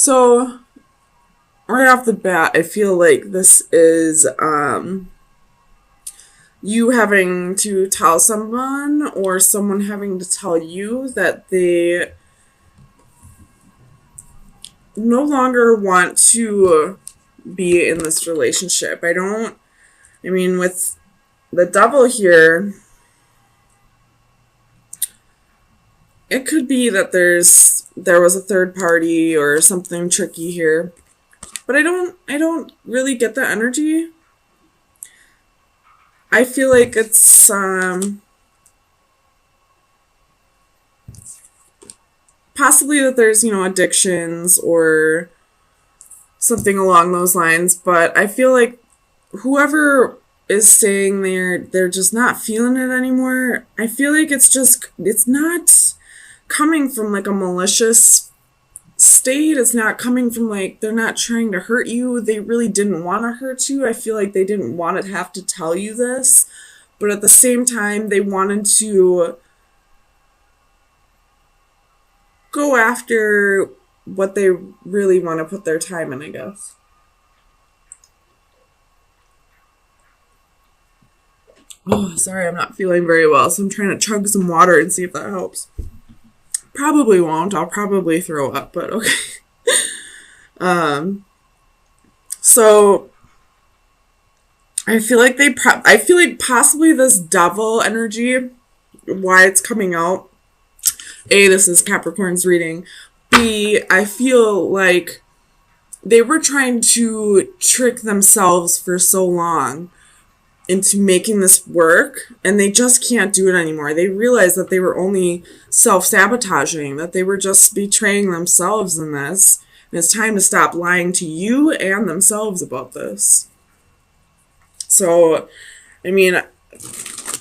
So, right off the bat, I feel like this is you having to tell someone or someone having to tell you that they no longer want to be in this relationship. I mean, with the devil here, it could be that there was a third party or something tricky here. But I don't really get that energy. I feel like it's possibly that there's, addictions or something along those lines, but I feel like whoever is saying they're just not feeling it anymore, I feel like it's not coming from like a malicious state. It's not coming from like they're not trying to hurt you. They really didn't want to hurt you. I feel like they didn't want to have to tell you this, but at the same time they wanted to go after what they really want to put their time in, I guess. Oh, sorry, I'm not feeling very well, so I'm trying to chug some water and see if that helps. Probably won't. I'll probably throw up, but okay. So I feel like possibly this devil energy, why it's coming out. A, this is Capricorn's reading. B, I feel like they were trying to trick themselves for so long into making this work, and they just can't do it anymore. They realized that they were only self-sabotaging, that they were just betraying themselves in this, and it's time to stop lying to you and themselves about this. So, I mean,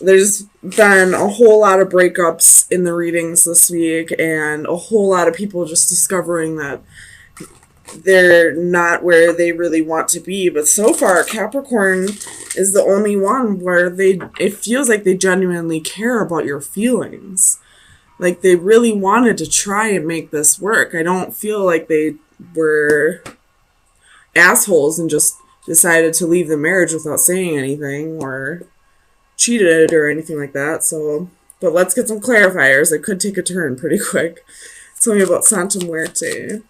there's been a whole lot of breakups in the readings this week, and a whole lot of people just discovering that they're not where they really want to be. But so far, Capricorn is the only one where it feels like they genuinely care about your feelings. Like they really wanted to try and make this work. I don't feel like they were assholes and just decided to leave the marriage without saying anything or cheated or anything like that. So, but let's get some clarifiers. It could take a turn pretty quick. Tell me about Santa Muerte.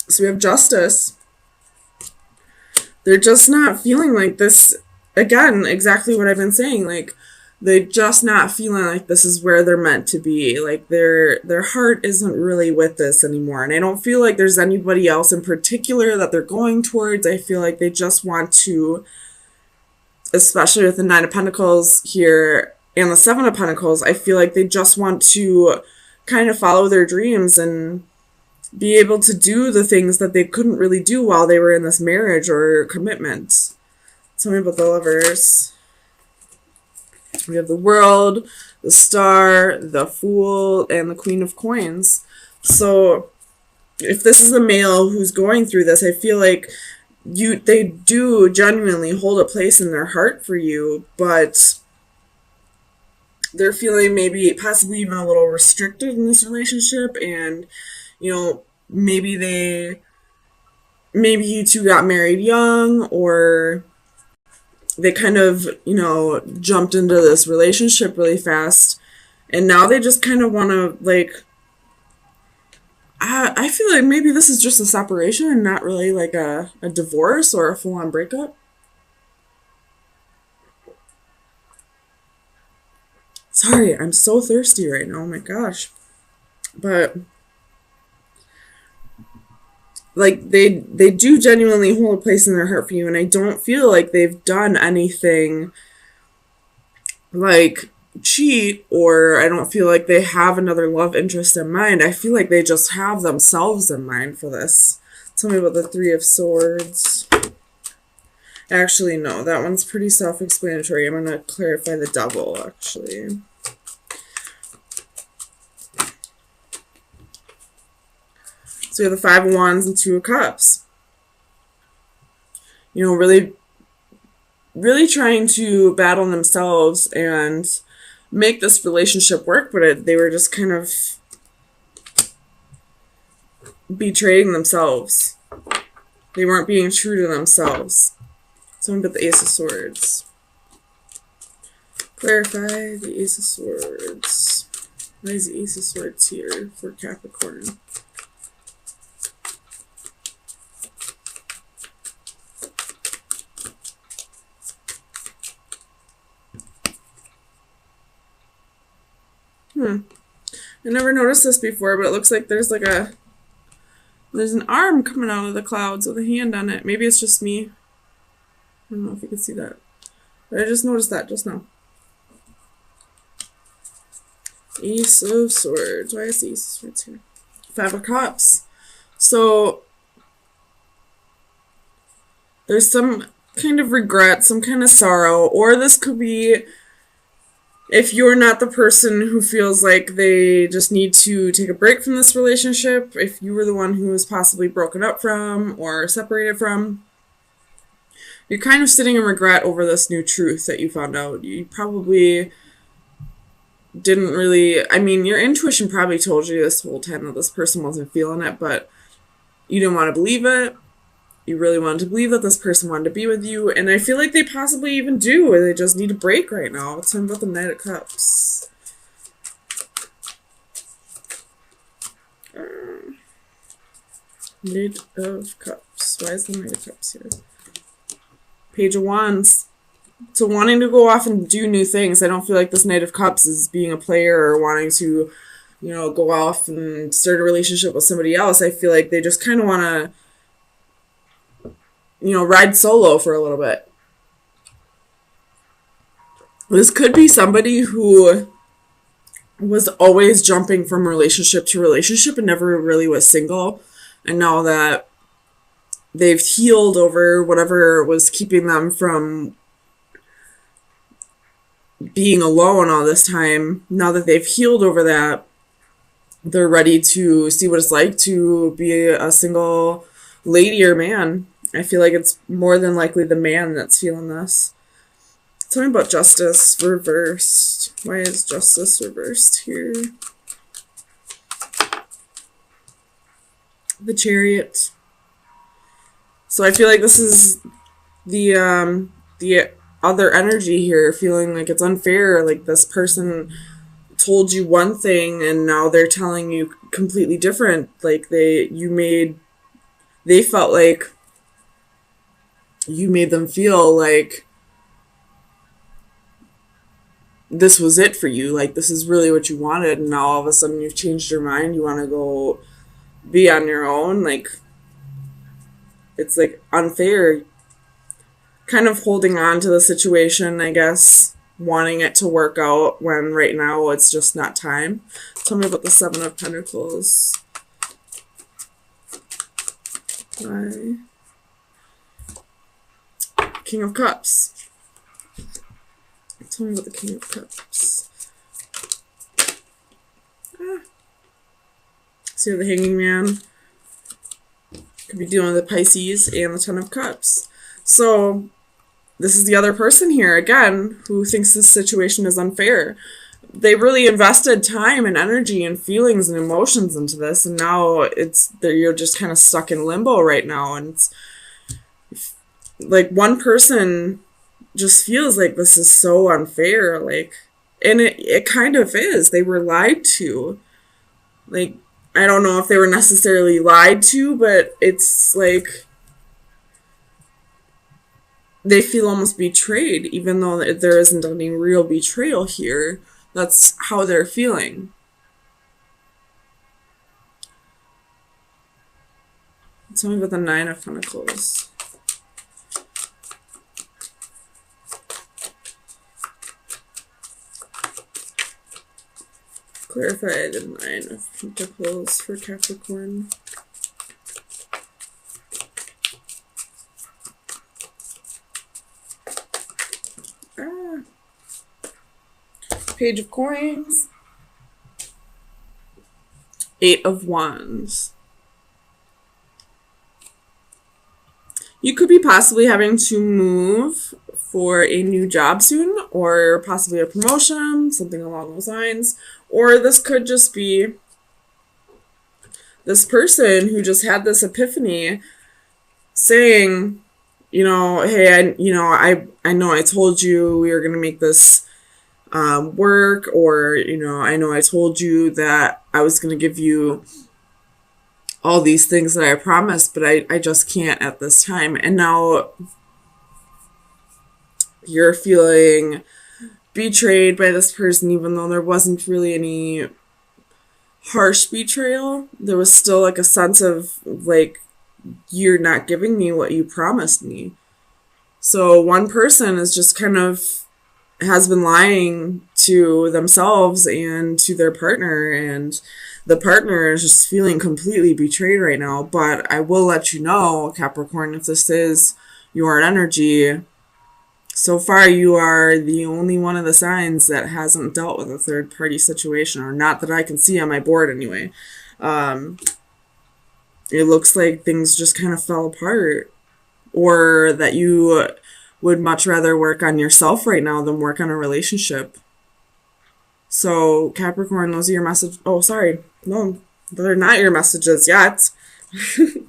So we have Justice. They're just not feeling like this. Again, exactly what I've been saying. Like, they're just not feeling like this is where they're meant to be. Like, their heart isn't really with this anymore. And I don't feel like there's anybody else in particular that they're going towards. I feel like they just want to, especially with the Nine of Pentacles here and the Seven of Pentacles, I feel like they just want to kind of follow their dreams and be able to do the things that they couldn't really do while they were in this marriage or commitment. Tell me about the Lovers. We have the World, the Star, the Fool, and the Queen of Coins. So if this is a male who's going through this, I feel like they do genuinely hold a place in their heart for you, but they're feeling maybe possibly even a little restricted in this relationship, and maybe you two got married young, or they kind of, jumped into this relationship really fast, and now they just kind of want to, like, I feel like maybe this is just a separation and not really like a divorce or a full-on breakup. Sorry, I'm so thirsty right now, oh my gosh. But like they do genuinely hold a place in their heart for you, and I don't feel like they've done anything like cheat, or I don't feel like they have another love interest in mind. I feel like they just have themselves in mind for this. Tell me about the Three of Swords. Actually, no, that one's pretty self-explanatory. I'm going to clarify the Devil, actually. So we have the Five of Wands and Two of Cups. Really, really trying to battle themselves and make this relationship work, but they were just kind of betraying themselves. They weren't being true to themselves. Tell me about the Ace of Swords. Clarify the Ace of Swords. Why is the Ace of Swords here for Capricorn? I never noticed this before, but it looks like there's like there's an arm coming out of the clouds with a hand on it. Maybe it's just me. I don't know if you can see that. But I just noticed that just now. Ace of Swords. Why is the Ace of Swords here? Five of Cups. So there's some kind of regret, some kind of sorrow, or this could be if you're not the person who feels like they just need to take a break from this relationship, if you were the one who was possibly broken up from or separated from, you're kind of sitting in regret over this new truth that you found out. You probably didn't really, I mean, your intuition probably told you this whole time that this person wasn't feeling it, but you didn't want to believe it. You really wanted to believe that this person wanted to be with you, and I feel like they possibly even do, or they just need a break right now. It's time about the Knight of Cups. Knight of Cups. Why is the Knight of Cups here? Page of Wands. So wanting to go off and do new things. I don't feel like this Knight of Cups is being a player or wanting to, you know, go off and start a relationship with somebody else. I feel like they just kind of want to, you know, ride solo for a little bit. This could be somebody who was always jumping from relationship to relationship and never really was single. And now that they've healed over whatever was keeping them from being alone all this time, now that they've healed over that, they're ready to see what it's like to be a single lady or man. I feel like it's more than likely the man that's feeling this. Tell me about Justice reversed. Why is Justice reversed here? The Chariot. So I feel like this is the other energy here, feeling like it's unfair. Like this person told you one thing and now they're telling you completely different. Like they felt like you made them feel like this was it for you, like this is really what you wanted, and now all of a sudden you've changed your mind, you want to go be on your own. Like it's like unfair, kind of holding on to the situation, I guess, wanting it to work out when right now it's just not time. Tell me about the Seven of Pentacles. Why? King of Cups. Tell me about the King of Cups. See the Hanging Man. Could be dealing with the Pisces and the Ten of Cups. So this is the other person here, again, who thinks this situation is unfair. They really invested time and energy and feelings and emotions into this, and now you're just kind of stuck in limbo right now, and it's like one person just feels like this is so unfair, like, and it kind of is. They were lied to. Like, I don't know if they were necessarily lied to, but it's like they feel almost betrayed, even though there isn't any real betrayal here. That's how they're feeling. Tell me about the Nine of Pentacles. Clarify the Nine of Pentacles for Capricorn. Page of Coins. Eight of Wands. You could be possibly having to move for a new job soon, or possibly a promotion, something along those lines. Or this could just be this person who just had this epiphany saying, hey, I know I told you we were going to make this work, or, I know I told you that I was going to give you all these things that I promised, but I just can't at this time. And now you're feeling betrayed by this person, even though there wasn't really any harsh betrayal. There was still like a sense of like, you're not giving me what you promised me. So one person is just kind of has been lying to themselves and to their partner, and the partner is just feeling completely betrayed right now. But I will let you know, Capricorn, if this is your energy, so far you are the only one of the signs that hasn't dealt with a third party situation, or not that I can see on my board anyway. It looks like things just kind of fell apart, or that you would much rather work on yourself right now than work on a relationship. So, Capricorn, those are your messages. Oh, sorry. No, they're not your messages yet. Oh,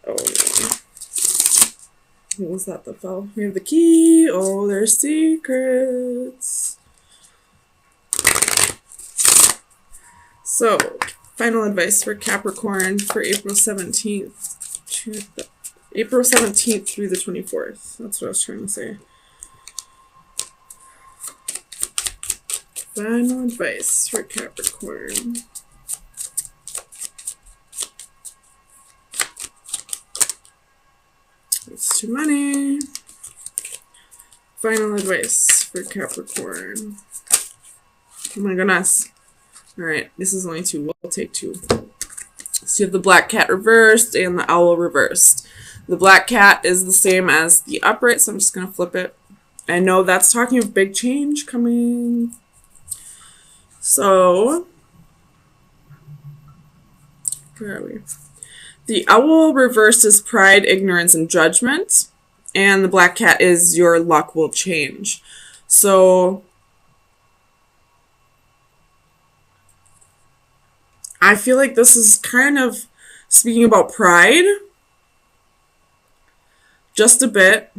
no. What was that that fell? We have the key. Oh, there's secrets. So, final advice for Capricorn for April 17th to April 17th through the 24th. That's what I was trying to say. Final advice for Capricorn. That's too many. Final advice for Capricorn. Oh my goodness. Alright, this is only two. We'll take two. So you have the black cat reversed and the owl reversed. The black cat is the same as the upright, so I'm just going to flip it. I know that's talking of big change coming. So, where are we? The owl reversed is pride, ignorance, and judgment. And the black cat is your luck will change. So, I feel like this is kind of speaking about pride. Just a bit.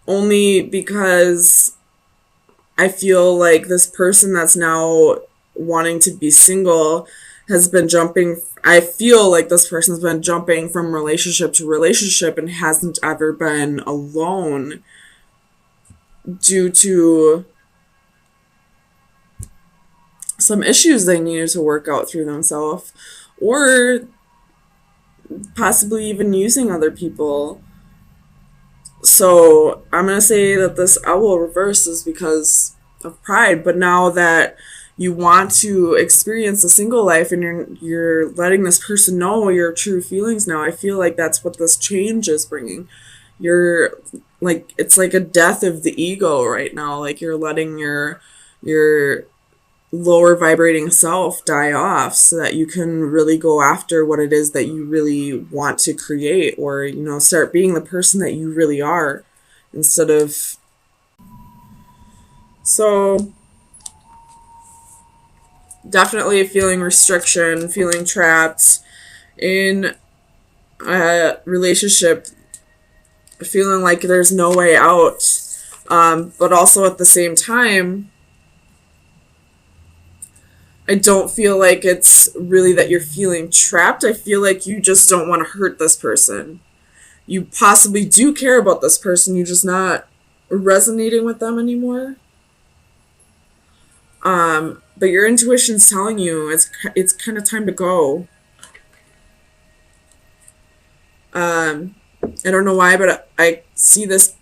Only because I feel like this person that's now wanting to be single has been jumping. I feel like this person's been jumping from relationship to relationship and hasn't ever been alone due to some issues they needed to work out through themselves, or possibly even using other people. So I'm going to say that this owl reverse is because of pride, but now that you want to experience a single life and you're letting this person know your true feelings now, I feel like that's what this change is bringing. You're like, it's like a death of the ego right now. Like you're letting your lower vibrating self die off so that you can really go after what it is that you really want to create, or start being the person that you really are instead of. So definitely feeling restriction, feeling trapped in a relationship, feeling like there's no way out, but also at the same time I don't feel like it's really that you're feeling trapped. I feel like you just don't want to hurt this person. You possibly do care about this person. You're just not resonating with them anymore. But your intuition's telling you it's kind of time to go. I don't know why, but I see this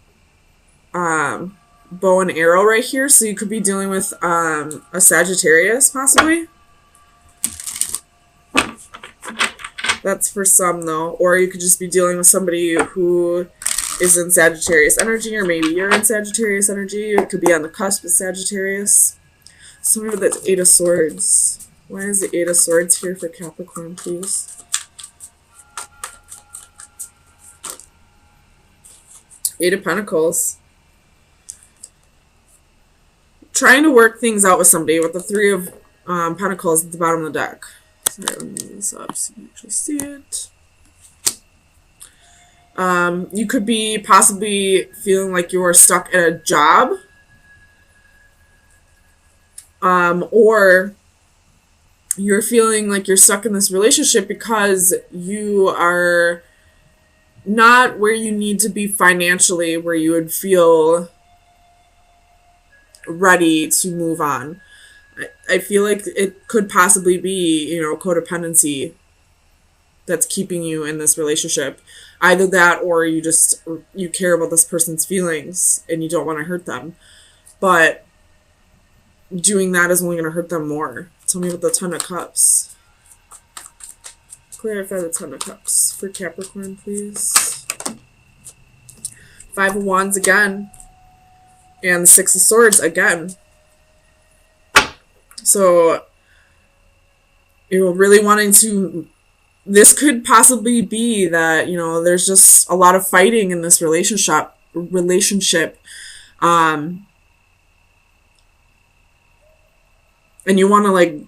bow and arrow right here, so you could be dealing with a Sagittarius possibly. That's for some though, or you could just be dealing with somebody who is in Sagittarius energy, or maybe you're in Sagittarius energy. You could be on the cusp of Sagittarius. So maybe that's Eight of Swords. Why is the Eight of Swords here for Capricorn, please? Eight of Pentacles. Trying to work things out with somebody with the Three of Pentacles at the bottom of the deck. Sorry, let me move this up so you can actually see it. You could be possibly feeling like you're stuck at a job. Or you're feeling like you're stuck in this relationship because you are not where you need to be financially, where you would feel ready to move on. I feel like it could possibly be, you know, codependency that's keeping you in this relationship. Either that or you care about this person's feelings and you don't want to hurt them. But doing that is only going to hurt them more. Tell me about the Ten of Cups. Clarify the Ten of Cups for Capricorn, please. Five of Wands again. And the Six of Swords again. So, you're really wanting to... This could possibly be that, you know, there's just a lot of fighting in this relationship. And you want to, like,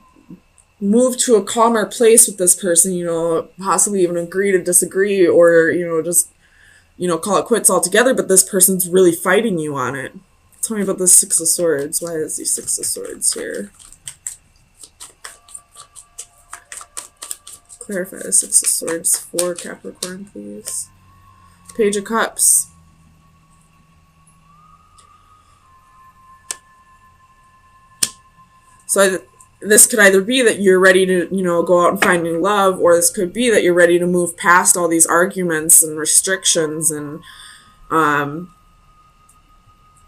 move to a calmer place with this person, you know, possibly even agree to disagree or, you know, just, you know, call it quits altogether, but this person's really fighting you on it. Tell me about the Six of Swords. Why is the Six of Swords here? Clarify the Six of Swords for Capricorn, please. Page of Cups. So this could either be that you're ready to, you know, go out and find new love, or this could be that you're ready to move past all these arguments and restrictions and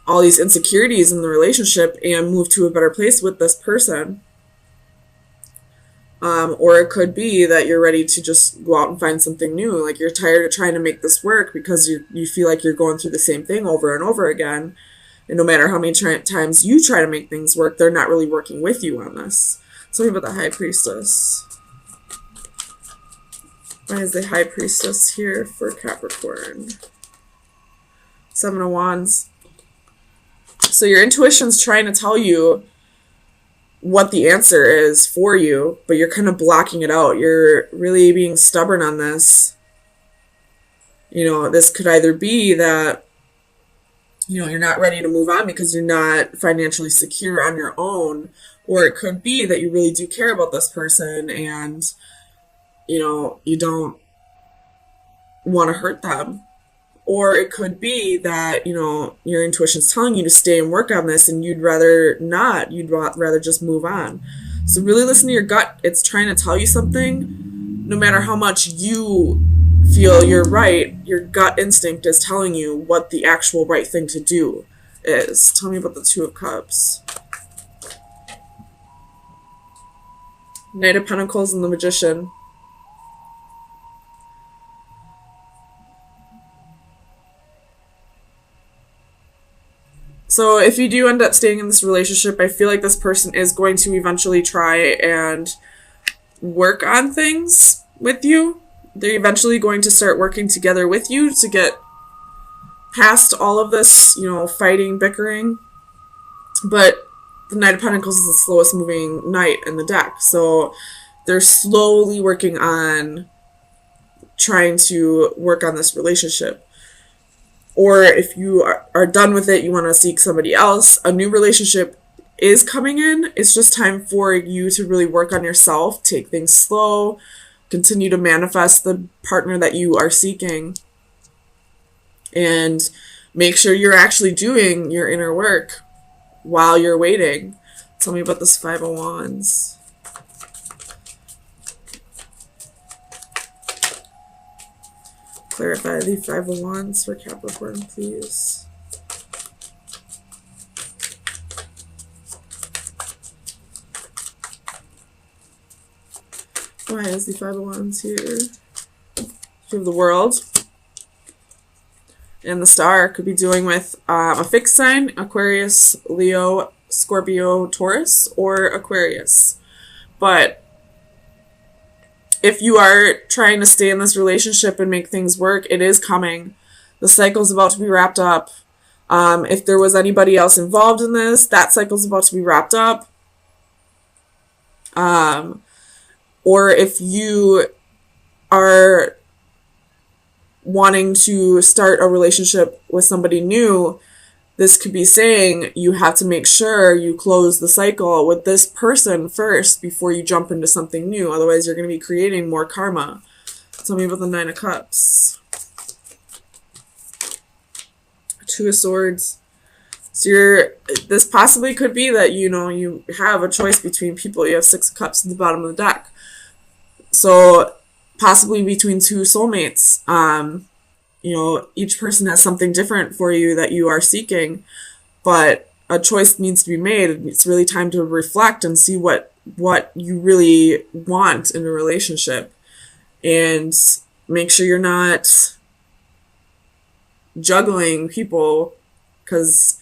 all these insecurities in the relationship and move to a better place with this person. Or it could be that you're ready to just go out and find something new. Like you're tired of trying to make this work because you feel like you're going through the same thing over and over again. And no matter how many times you try to make things work, they're not really working with you on this. Tell me about the High Priestess. Why is the High Priestess here for Capricorn? Seven of Wands. So your intuition's trying to tell you what the answer is for you, but you're kind of blocking it out. You're really being stubborn on this. You know, this could either be that, you know, you're not ready to move on because you're not financially secure on your own, or it could be that you really do care about this person and, you know, you don't want to hurt them. Or it could be that, you know, your intuition's telling you to stay and work on this and you'd rather not. You'd rather just move on. So really listen to your gut. It's trying to tell you something. No matter how much you feel you're right, your gut instinct is telling you what the actual right thing to do is. Tell me about the Two of Cups. Knight of Pentacles and the Magician. So if you do end up staying in this relationship, I feel like this person is going to eventually try and work on things with you. They're eventually going to start working together with you to get past all of this, you know, fighting, bickering. But the Knight of Pentacles is the slowest moving knight in the deck. So they're slowly working on trying to work on this relationship. Or if you are done with it, you want to seek somebody else, a new relationship is coming in. It's just time for you to really work on yourself, take things slow, continue to manifest the partner that you are seeking, and make sure you're actually doing your inner work while you're waiting. Tell me about this Five of Wands. Clarify the Five of Wands for Capricorn, please. Why is the Five of Wands here? You have the World. And the Star could be dealing with a fixed sign, Aquarius, Leo, Scorpio, Taurus, or Aquarius. But if you are trying to stay in this relationship and make things work, it is coming. The cycle's about to be wrapped up. If there was anybody else involved in this, that cycle's about to be wrapped up. Or if you are wanting to start a relationship with somebody new, this could be saying you have to make sure you close the cycle with this person first before you jump into something new. Otherwise, you're going to be creating more karma. Tell me about the Nine of Cups. Two of Swords. So this possibly could be that, you have a choice between people. You have Six of Cups at the bottom of the deck. So possibly between two soulmates. Each person has something different for you that you are seeking, but a choice needs to be made. It's really time to reflect and see what you really want in a relationship, and make sure you're not juggling people, because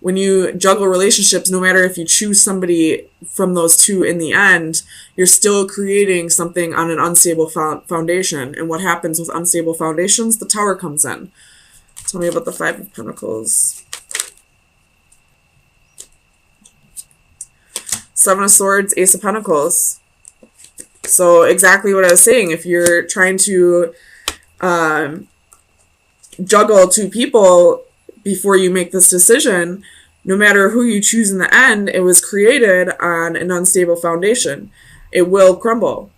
when you juggle relationships, no matter if you choose somebody from those two in the end, you're still creating something on an unstable foundation. And what happens with unstable foundations? The Tower comes in. Tell me about the Five of Pentacles. Seven of Swords, Ace of Pentacles. So exactly what I was saying. If you're trying to juggle two people before you make this decision, no matter who you choose in the end, it was created on an unstable foundation. It will crumble.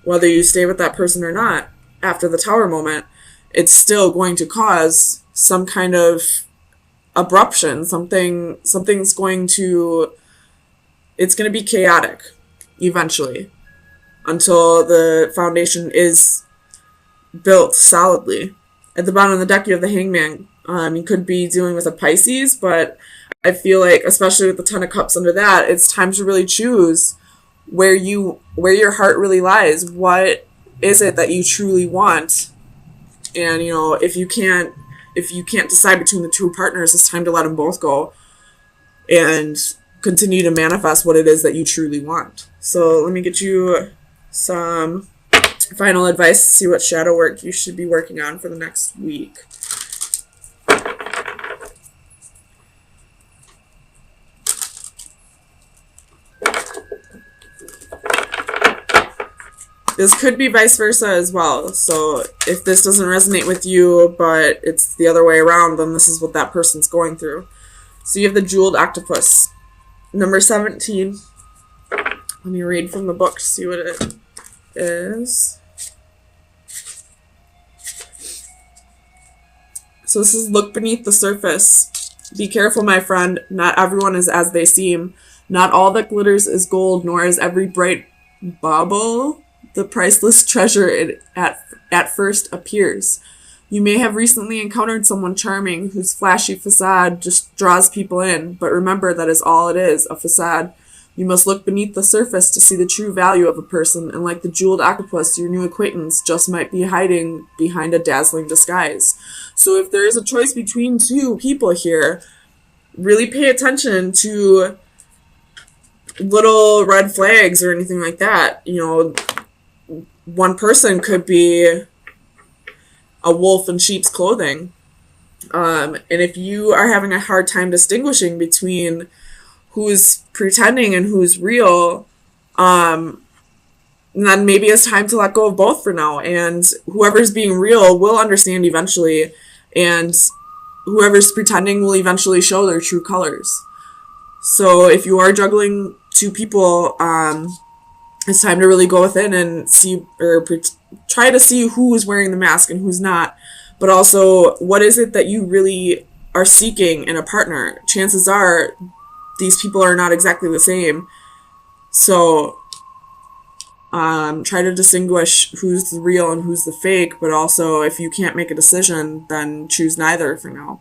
Whether you stay with that person or not, after the Tower moment, it's still going to cause some kind of abruption. Something's going to, it's going to be chaotic eventually, until the foundation is built solidly. At the bottom of the deck, you have the Hangman. You could be dealing with a Pisces, but I feel like, especially with the Ten of Cups under that, it's time to really choose where your heart really lies. What is it that you truly want? And if you can't decide between the two partners, it's time to let them both go and continue to manifest what it is that you truly want. So let me get you some final advice to see what shadow work you should be working on for the next week. This could be vice versa as well. So if this doesn't resonate with you, but it's the other way around, then this is what that person's going through. So you have the Jeweled Octopus. Number 17. Let me read from the book to see what it is. So this is look beneath the surface. Be careful, my friend. Not everyone is as they seem. Not all that glitters is gold, nor is every bright bauble the priceless treasure it at first appears. You may have recently encountered someone charming whose flashy facade just draws people in, but remember that is all it is, a facade. You must look beneath the surface to see the true value of a person, and like the jeweled octopus, your new acquaintance just might be hiding behind a dazzling disguise. So if there is a choice between two people here, really pay attention to little red flags or anything like that. One person could be a wolf in sheep's clothing. And if you are having a hard time distinguishing between who's pretending and who's real, then maybe it's time to let go of both for now. And whoever's being real will understand eventually, and whoever's pretending will eventually show their true colors. So if you are juggling two people, it's time to really go within and see, or try to see who is wearing the mask and who's not. But also, what is it that you really are seeking in a partner? Chances are these people are not exactly the same. So try to distinguish who's the real and who's the fake. But also, if you can't make a decision, then choose neither for now.